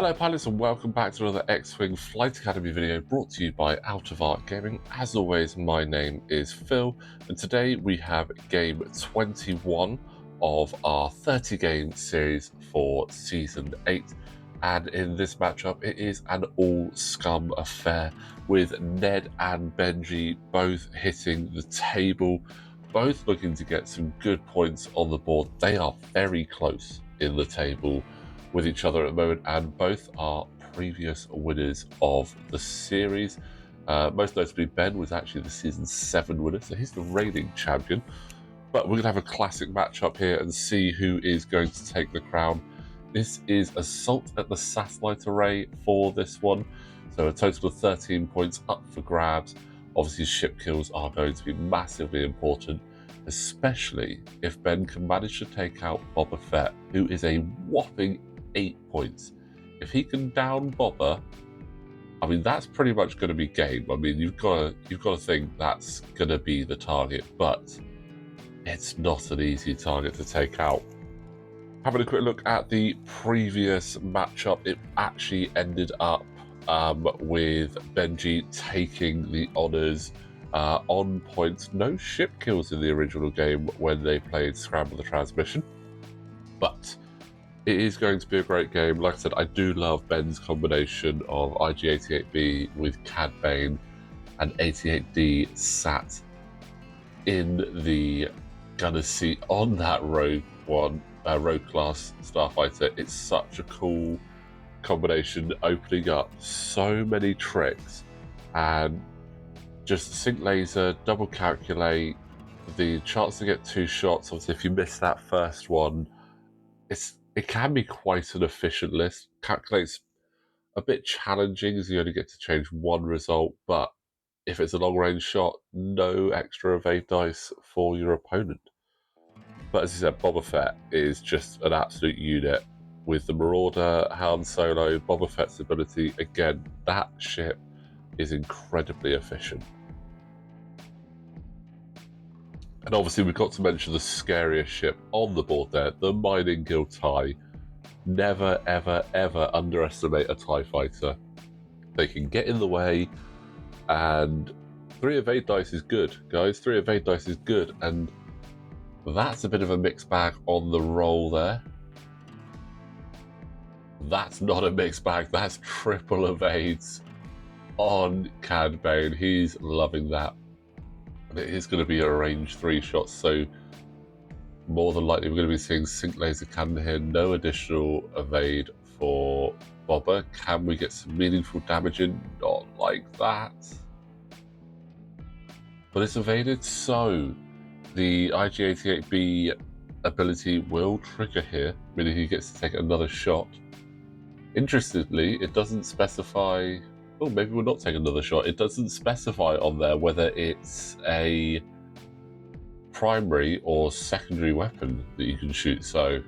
Hello pilots and welcome back to another X-Wing Flight Academy video brought to you by Out of Art Gaming. As always, my name is Phil and today we have game 21 of our 30 game series for season 8, and in this matchup it is an all Scum affair with Ned and Benji both hitting the table, both looking to get some good points on the board. They are very close in the table with each other at the moment, and both are previous winners of the series. Most notably, Ben was actually the season 7 winner, so he's the reigning champion. But we're going to have a classic matchup here and see who is going to take the crown. This is Assault at the Satellite Array for this one, so a total of 13 points up for grabs. Obviously, ship kills are going to be massively important, especially if Ben can manage to take out Boba Fett, who is a whopping 8 points. If he can down Boba, I mean that's pretty much going to be game. I mean you've got to think that's going to be the target, but it's not an easy target to take out. Having a quick look at the previous matchup, it actually ended up with Benji taking the honours on points. No ship kills in the original game when they played Scramble the Transmission, but it is going to be a great game. Like I said, I do love Ben's combination of IG-88B with Cad Bane and 88D sat in the gunner seat on that Rogue class starfighter. It's such a cool combination, opening up so many tricks and just sync laser, double calculate, the chance to get 2 shots. Obviously, if you miss that first one, it can be quite an efficient list. Calculate's a bit challenging as you only get to change 1 result, but if it's a long range shot, no extra evade dice for your opponent. But as you said, Boba Fett is just an absolute unit. With the Marauder, Han Solo, Boba Fett's ability, again, that ship is incredibly efficient. And obviously we've got to mention the scariest ship on the board there, the Mining Guild TIE. Never, ever, ever underestimate a TIE fighter. They can get in the way, and 3 evade dice is good, guys. 3 evade dice is good, and that's a bit of a mixed bag on the roll there. That's not a mixed bag, that's triple evades on Cad Bane. He's loving that. And it is going to be a range 3 shot, so more than likely we're going to be seeing sync laser cannon here. No additional evade for Boba. Can we get some meaningful damage in? Not like that. But it's evaded, so the IG-88B ability will trigger here, meaning he gets to take another shot. Interestingly, it doesn't specify... Oh, maybe we'll not take another shot. It doesn't specify on there whether it's a primary or secondary weapon that you can shoot, so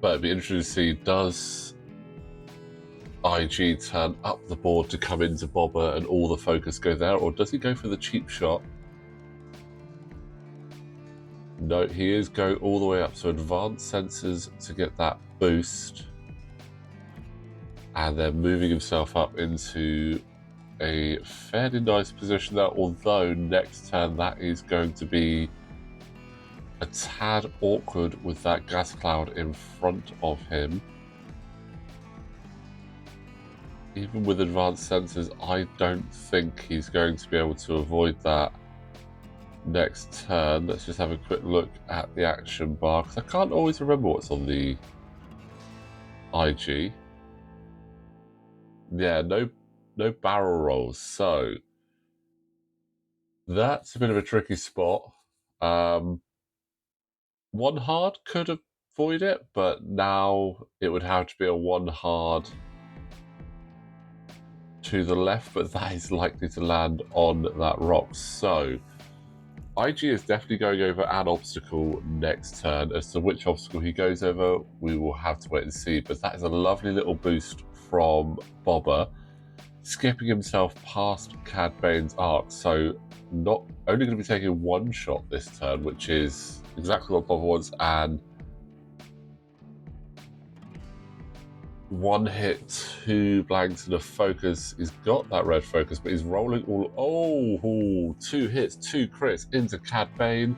but it'd be interesting to see, does IG turn up the board to come into Boba and all the focus go there, or does he go for the cheap shot? No, he is going all the way up, so advanced sensors to get that boost, and then moving himself up into a fairly nice position there, although next turn that is going to be a tad awkward with that gas cloud in front of him. Even with advanced sensors, I don't think he's going to be able to avoid that next turn. Let's just have a quick look at the action bar, because I can't always remember what's on the IG. Yeah, no barrel rolls, so that's a bit of a tricky spot. 1 hard could avoid it, but now it would have to be a 1 hard to the left, but that is likely to land on that rock. So IG is definitely going over an obstacle next turn. As to which obstacle he goes over, we will have to wait and see, but that is a lovely little boost from Boba, skipping himself past Cad Bane's arc, so not only going to be taking 1 shot this turn, which is exactly what Boba wants, and One hit, two blanks, and a focus. He's got that red focus, but he's rolling all. Oh, two hits, two crits into Cad Bane.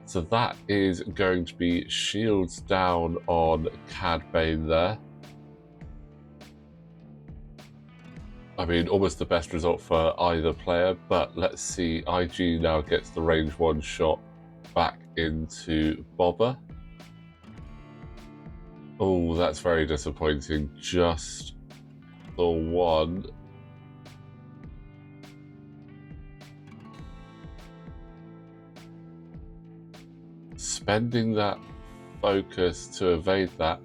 So that is going to be shields down on Cad Bane there. I mean, almost the best result for either player, but let's see. IG now gets the range one shot back into Boba. Oh, that's very disappointing. Just the one. Spending that focus to evade that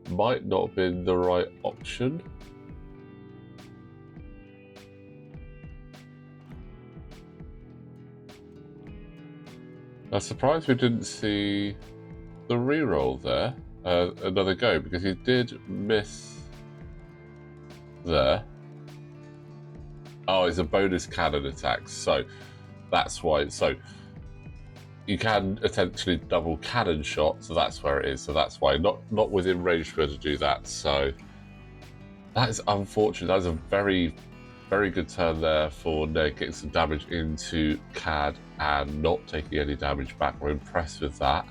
might not have been the right option. I'm surprised we didn't see the reroll there. Another go, because he did miss there. Oh, it's a bonus cannon attack, so that's why. So you can potentially double cannon shot, so that's where it is. So that's why not within range for her to do that. So that is unfortunate. That was a very, very good turn there for Ned, getting some damage into Cad and not taking any damage back. We're impressed with that.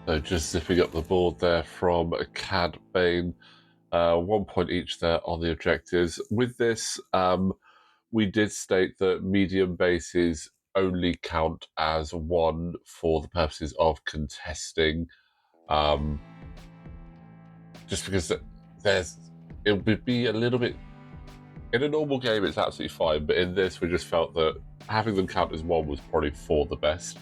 So just zipping up the board there from Cad Bane. 1 point each there on the objectives. With this, we did state that medium bases only count as one for the purposes of contesting. Just because it would be a little bit, in a normal game it's absolutely fine, but in this we just felt that having them count as one was probably for the best.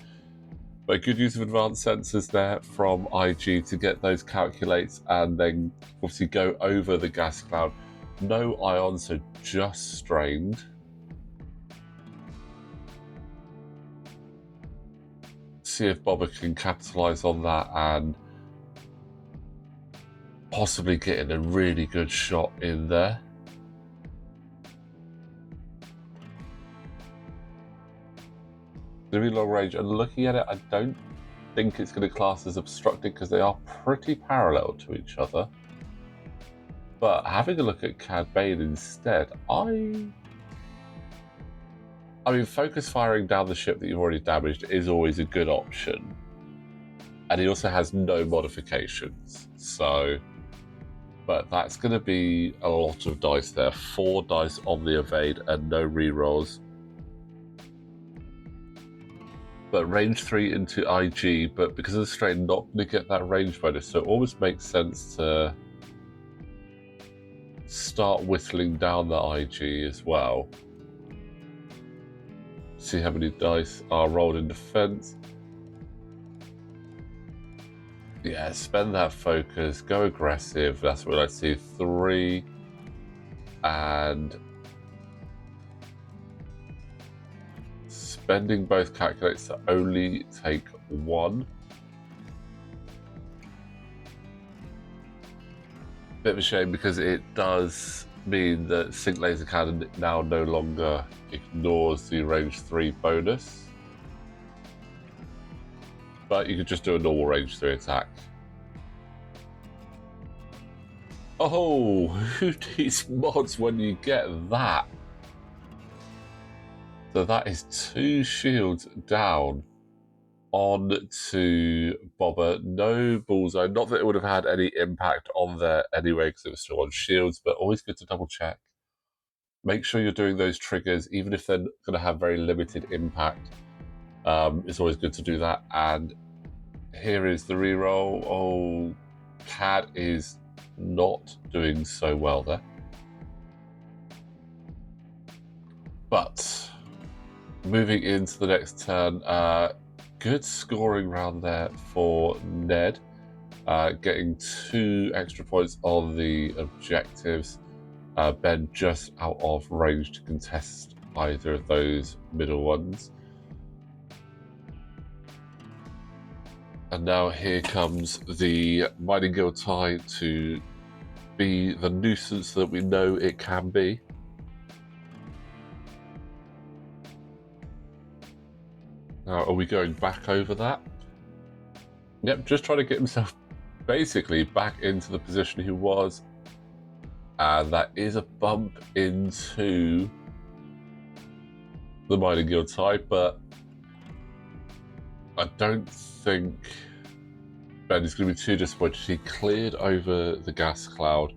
But good use of advanced sensors there from IG to get those calculates and then obviously go over the gas cloud. No ion, so just strained. See if Boba can capitalize on that and possibly getting a really good shot in there. Going to be long range, and looking at it, I don't think it's going to class as obstructed because they are pretty parallel to each other. But having a look at Cad Bane instead, I mean, focus firing down the ship that you've already damaged is always a good option. And he also has no modifications, so... But that's going to be a lot of dice there. 4 dice on the evade and no rerolls. But range 3 into IG, but because of the strain, not going to get that range bonus, so it almost makes sense to start whittling down the IG as well. See how many dice are rolled in defense. Yeah, spend that focus, go aggressive. That's what I see. 3 and spending both calculates to only take 1. Bit of a shame because it does mean that Sync Laser Cannon now no longer ignores the range 3 bonus. But you could just do a normal range 3 attack. Oh, who needs mods when you get that? So that is 2 shields down onto Boba. No bullseye. Not that it would have had any impact on there anyway because it was still on shields, but always good to double check. Make sure you're doing those triggers, even if they're going to have very limited impact. It's always good to do that. And here is the reroll. Oh, Cad is not doing so well there. But moving into the next turn, good scoring round there for Ned, getting 2 extra points on the objectives. Ben just out of range to contest either of those middle ones. And now here comes the Mining Guild tie to be the nuisance that we know it can be. Now, are we going back over that? Yep, just trying to get himself basically back into the position he was. And that is a bump into the mining guild type, but I don't think Ben is going to be too disappointed. He cleared over the gas cloud.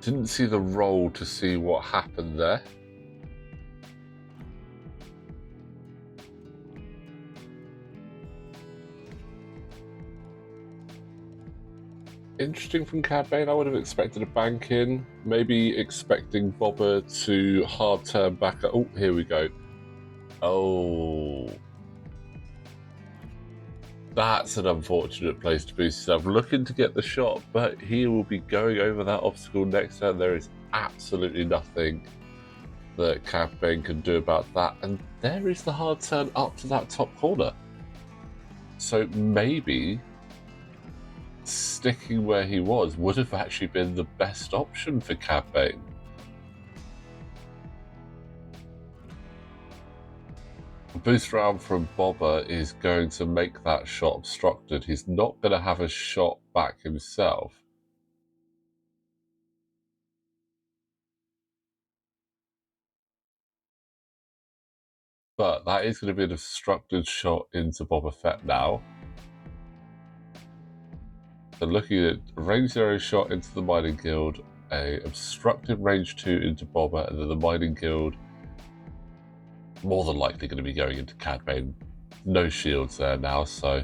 Didn't see the roll to see what happened there. Interesting from Cad Bane. I would have expected a bank in, maybe expecting Boba to hard turn back. Oh, here we go. Oh, that's an unfortunate place to boost yourself. Looking to get the shot, but he will be going over that obstacle next turn. There is absolutely nothing that Cad Bane can do about that. And there is the hard turn up to that top corner. So maybe sticking where he was would have actually been the best option for Cad Bane. A boost round from Boba is going to make that shot obstructed. He's not going to have a shot back himself. But that is going to be an obstructed shot into Boba Fett now. So looking at range 0 shot into the mining guild, a obstructed range 2 into Boba, and then the mining guild more than likely going to be going into Cad Bane. No shields there now, so.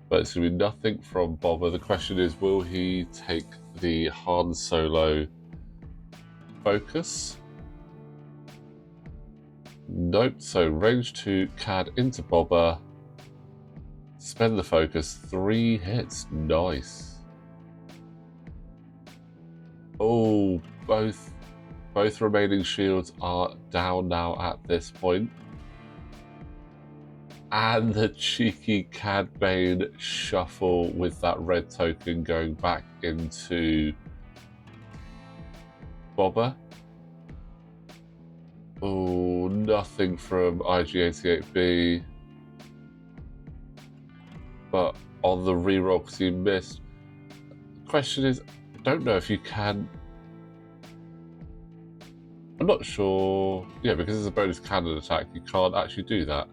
But it's going to be nothing from Boba. The question is, will he take the Han Solo focus? Nope. So range 2, Cad into Boba. Spend the focus. 3 hits. Nice. Oh, both remaining shields are down now at this point. And the cheeky Cad Bane shuffle with that red token going back into Boba. Oh, nothing from IG88B. But on the reroll, because he missed. The question is, I don't know if you can. I'm not sure. Yeah, because it's a bonus cannon attack, you can't actually do that.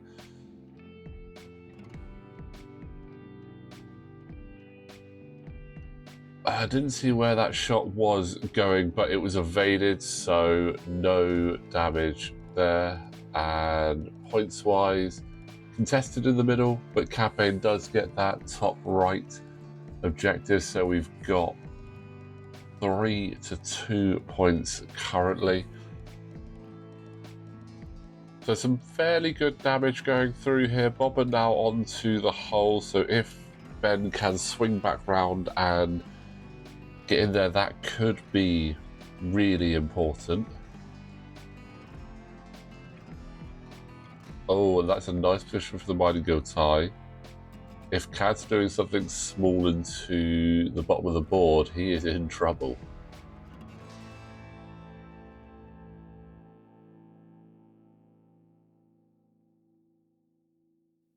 I didn't see where that shot was going, but it was evaded, so no damage there. And points-wise, contested in the middle, but Cad Bane does get that top right objective, so we've got 3 to 2 points currently. So some fairly good damage going through here. Boba now onto the hull, so if Ben can swing back round and get in there, that could be really important. Oh, and that's a nice position for the mining guild tie. If Cad's doing something small into the bottom of the board, he is in trouble.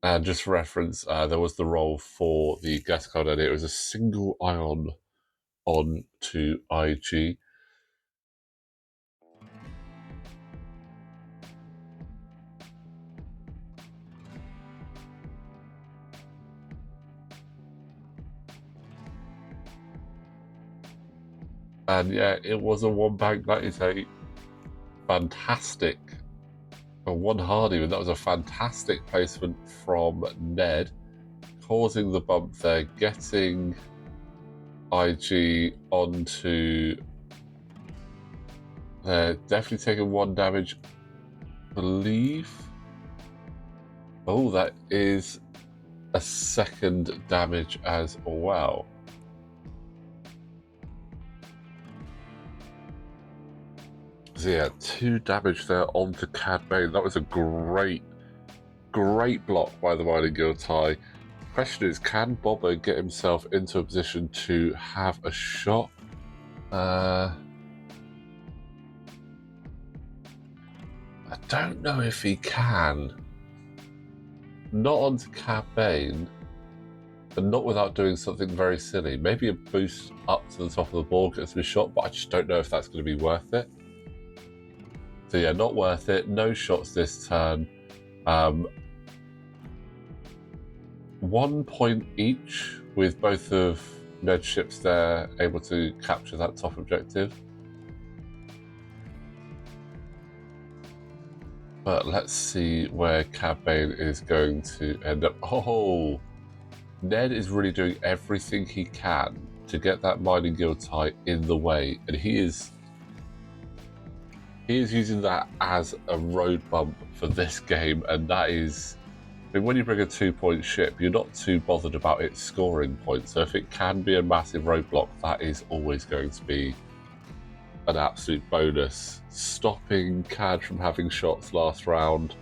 And just for reference, there was the roll for the gas cloud earlier. It was a single ion on to IG. And yeah, it was a one bank. That is a fantastic, a one hard even. That was a fantastic placement from Ned, causing the bump there, getting IG onto there. Definitely taking 1 damage, I believe. Oh, that is a 2nd damage as well. So yeah, 2 damage there onto Cad Bane. That was a great Great block by the Mining Guild tie. Question is, can Boba get himself into a position to have a shot? I don't know if he can. Not onto Cad Bane, but not without doing something very silly. Maybe a boost up to the top of the board gets him a shot, but I just don't know if that's going to be worth it. So yeah, not worth it. No shots this turn. 1 point each, with both of Ned's ships there able to capture that top objective. But let's see where Cad Bane is going to end up. Oh, Ned is really doing everything he can to get that Mining Guild tie in the way, and he is using that as a road bump for this game, and that is, I mean, when you bring a 2-point ship, you're not too bothered about its scoring points. So if it can be a massive roadblock, that is always going to be an absolute bonus. Stopping Cad from having shots last round.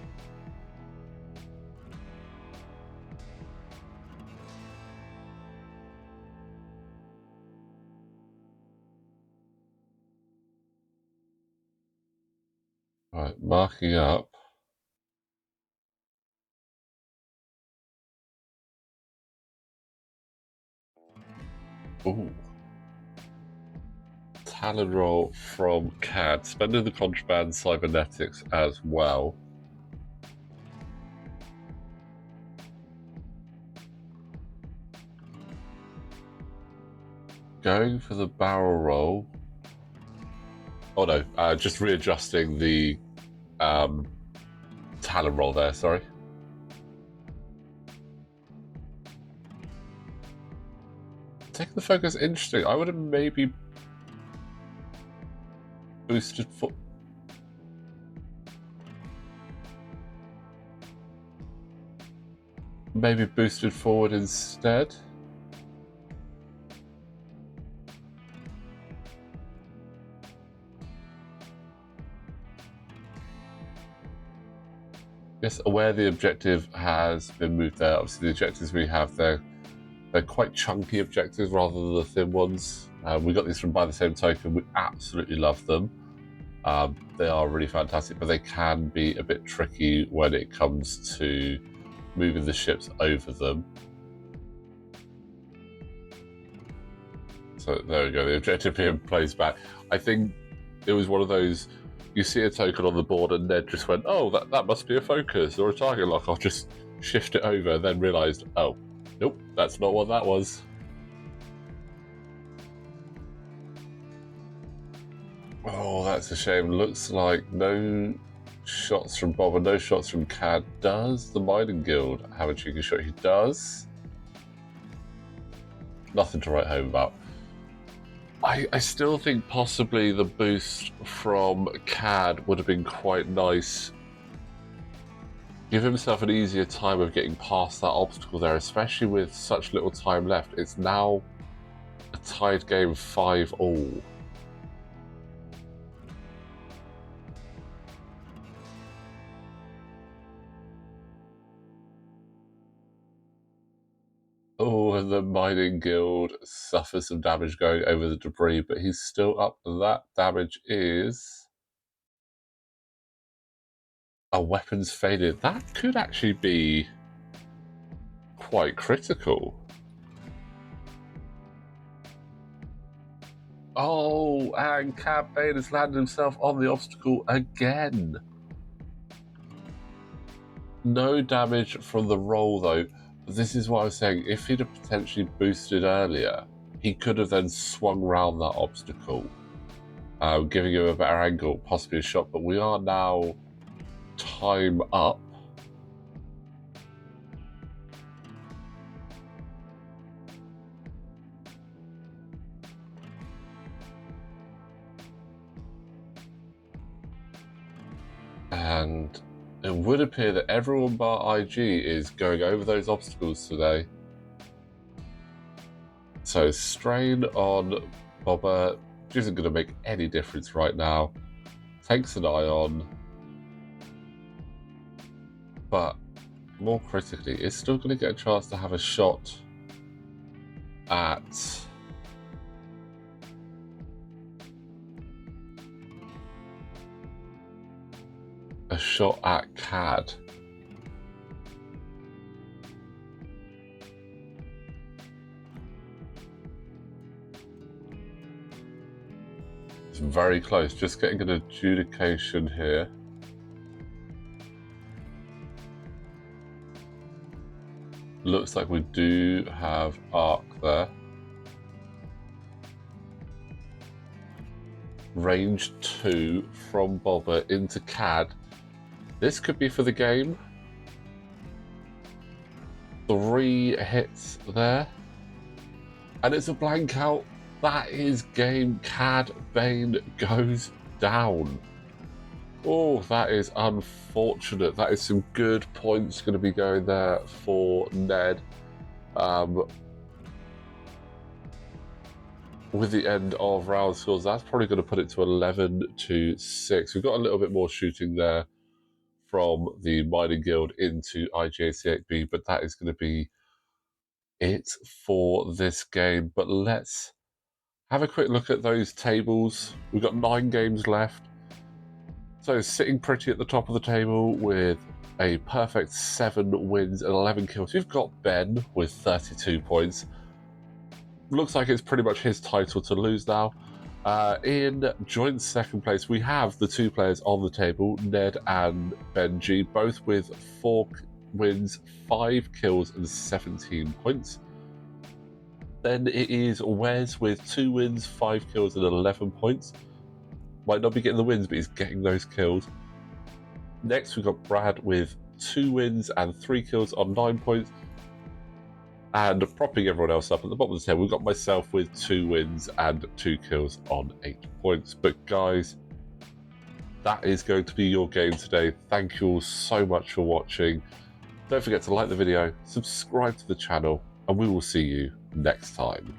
Right, marking up. Ooh. Talon roll from Cad, spending the contraband cybernetics as well. Going for the barrel roll. Oh no, just readjusting the Talon roll there, sorry. Taking the focus, interesting. I would have maybe boosted for... Maybe boosted forward instead. Yes, aware the objective has been moved there. Obviously, the objectives we have, they're quite chunky objectives rather than the thin ones. We got these from By the Same Token. We absolutely love them. They are really fantastic, but they can be a bit tricky when it comes to moving the ships over them. So there we go, the objective being plays back. I think it was one of those, you see a token on the board and Ned just went, oh, that must be a focus or a target lock. I'll just shift it over, then realised, oh, nope, that's not what that was. Oh, that's a shame. Looks like no shots from Boba, no shots from Cad. Does the Mining Guild have a cheeky shot? He does. Nothing to write home about. I still think possibly the boost from Cad would have been quite nice. Give himself an easier time of getting past that obstacle there, especially with such little time left. It's now a tied game 5-all. Oh, and the Mining Guild suffers some damage going over the debris, but he's still up. That damage is a weapons failure. That could actually be quite critical. Oh, and Cad Bane has landed himself on the obstacle again. No damage from the roll, though. This is what I was saying. If he'd have potentially boosted earlier, he could have then swung round that obstacle, giving him a better angle, possibly a shot. But we are now time up. And it would appear that everyone bar IG is going over those obstacles today. So strain on Boba, which isn't going to make any difference right now. Takes an eye on. But more critically, is still going to get a chance to have a shot at CAD. It's very close, just getting an adjudication here. Looks like we do have arc there. Range 2 from Boba into CAD. This could be for the game. 3 hits there. And it's a blank out. That is game. CAD Bane goes down. Oh, that is unfortunate. That is some good points going to be going there for Ned. With the end of round scores, that's probably going to put it to 11-6. We've got a little bit more shooting there from the Mining Guild into IGAC8B, but that is going to be it for this game. But let's have a quick look at those tables. We've got 9 games left. So sitting pretty at the top of the table with a perfect 7 wins and 11 kills. You've got Ben with 32 points. Looks like it's pretty much his title to lose now. In joint second place, we have the 2 players on the table, Ned and Benji, both with 4 wins, 5 kills and 17 points. Then it is Wes with 2 wins, 5 kills and 11 points. Might not be getting the wins, but he's getting those kills. Next, we've got Brad with 2 wins and 3 kills on 9 points. And propping everyone else up at the bottom of the table, we've got myself with 2 wins and 2 kills on 8 points. But guys, that is going to be your game today. Thank you all so much for watching. Don't forget to like the video, subscribe to the channel, and we will see you next time.